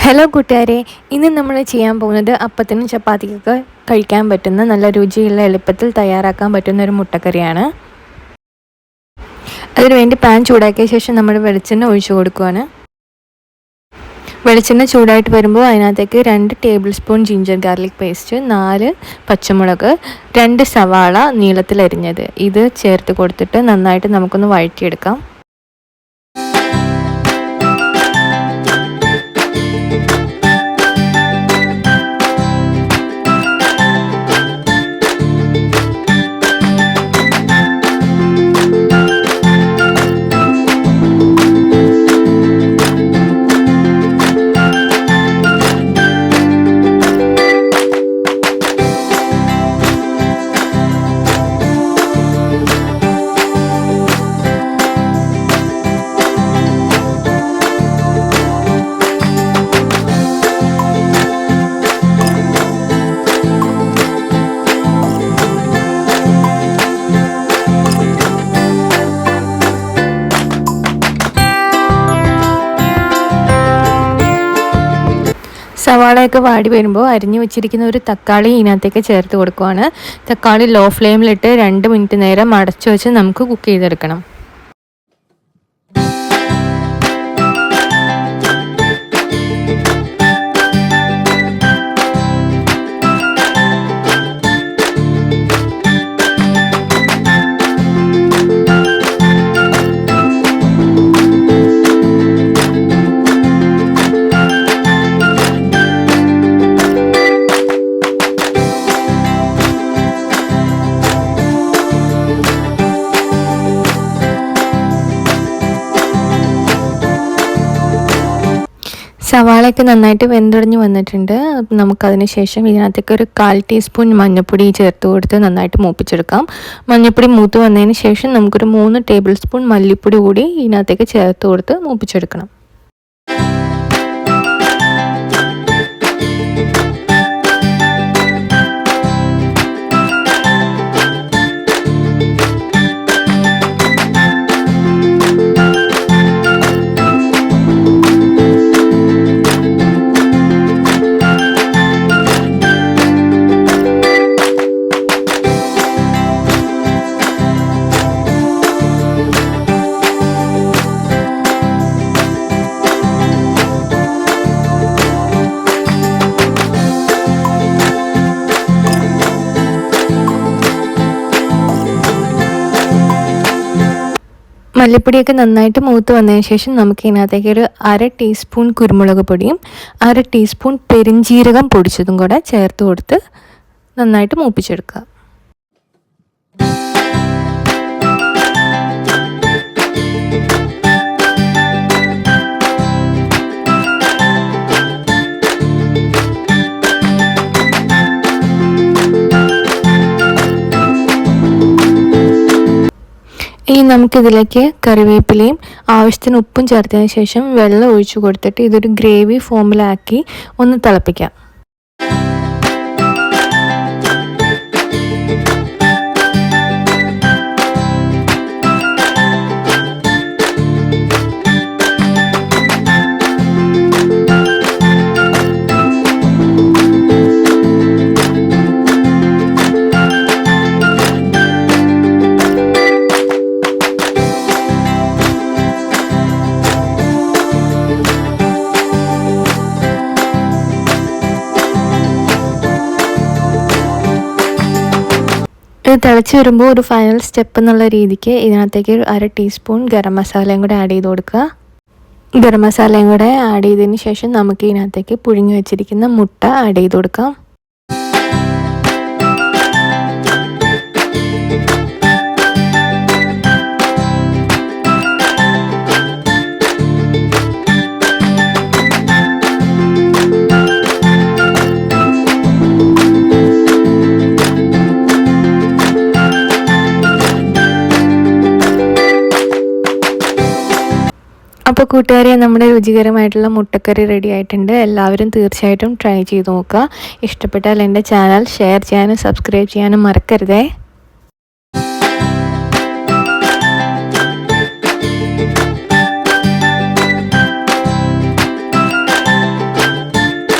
Hello കൂട്ടുകാരെ, ഇന്ന് നമ്മൾ ചെയ്യാൻ പോകുന്നത് അപ്പത്തിനും ചപ്പാത്തിക്കൊക്കെ കഴിക്കാൻ പറ്റുന്ന നല്ല രുചിയുള്ള എളുപ്പത്തിൽ തയ്യാറാക്കാൻ പറ്റുന്ന ഒരു മുട്ടക്കറിയാണ്. അതിനുവേണ്ടി പാൻ ചൂടാക്കിയ ശേഷം നമ്മൾ വെളിച്ചെണ്ണ ഒഴിച്ചു കൊടുക്കുകയാണ്. വെളിച്ചെണ്ണ ചൂടായിട്ട് വരുമ്പോൾ അതിനകത്തേക്ക് 2 table spoon ginger garlic paste, 4 പച്ചമുളക്, 2 സവാള നീളത്തിലരിഞ്ഞത് ഇത് ചേർത്ത് കൊടുത്തിട്ട് നന്നായിട്ട് നമുക്കൊന്ന് വഴറ്റിയെടുക്കാം. സവാളയൊക്കെ വാടി വരുമ്പോൾ അരിഞ്ഞു വെച്ചിരിക്കുന്ന ഒരു തക്കാളി ഇതിനകത്തേക്ക് ചേർത്ത് കൊടുക്കുകയാണ്. തക്കാളി ലോ ഫ്ലെയിമിലിട്ട് 2 മിനിറ്റ് നേരം അടച്ചു വെച്ച് നമുക്ക് കുക്ക് ചെയ്തെടുക്കണം. സവാളയൊക്കെ നന്നായിട്ട് വെന്തുടഞ്ഞ് വന്നിട്ടുണ്ട്. നമുക്കതിന് ശേഷം ഇതിനകത്തേക്ക് ഒരു 1/4 ടീസ്പൂൺ മഞ്ഞൾപ്പൊടി ചേർത്ത് കൊടുത്ത് നന്നായിട്ട് മൂപ്പിച്ചെടുക്കാം. മഞ്ഞൾപ്പൊടി മൂത്ത് വന്നതിന് ശേഷം നമുക്കൊരു 3 ടേബിൾ സ്പൂൺ മല്ലിപ്പൊടി കൂടി ഇതിനകത്തേക്ക് ചേർത്ത് കൊടുത്ത് മൂപ്പിച്ചെടുക്കണം. മല്ലിപ്പൊടിയൊക്കെ നന്നായിട്ട് മൂത്ത് വന്നതിന് ശേഷം നമുക്ക് ഇതിനകത്തേക്ക് ഒരു 1/2 ടീസ്പൂൺ കുരുമുളക് പൊടിയും 1/2 ടീസ്പൂൺ പെരിഞ്ജീരകം പൊടിച്ചതും കൂടെ ചേർത്ത് കൊടുത്ത് നന്നായിട്ട് മൂപ്പിച്ചെടുക്കുക. ഇനി നമുക്കിതിലേക്ക് കറിവേപ്പിലയും ആവശ്യത്തിന് ഉപ്പും ചേർത്തതിന് ശേഷം വെള്ളം ഒഴിച്ചു കൊടുത്തിട്ട് ഇതൊരു ഗ്രേവി ഫോമിലാക്കി ഒന്ന് തിളപ്പിക്കാം. ഇത് തിളച്ച് വരുമ്പോൾ ഒരു ഫൈനൽ സ്റ്റെപ്പ് എന്നുള്ള രീതിക്ക് ഇതിനകത്തേക്ക് 1/2 ടീസ്പൂൺ ഗരം മസാലയും കൂടെ ആഡ് ചെയ്ത് കൊടുക്കുക. ഗരം മസാലയും കൂടെ ആഡ് ചെയ്തതിന് ശേഷം നമുക്ക് ഇതിനകത്തേക്ക് പുഴുങ്ങി വെച്ചിരിക്കുന്ന മുട്ട ആഡ് ചെയ്ത് കൊടുക്കാം. അപ്പോൾ കൂട്ടുകാരെ, നമ്മുടെ രുചികരമായിട്ടുള്ള മുട്ടക്കറി റെഡി ആയിട്ടുണ്ട്. എല്ലാവരും തീർച്ചയായിട്ടും ട്രൈ ചെയ്ത് നോക്കുക. ഇഷ്ടപ്പെട്ടാൽ എൻ്റെ ചാനൽ ഷെയർ ചെയ്യാനും സബ്സ്ക്രൈബ് ചെയ്യാനും മറക്കരുതേ.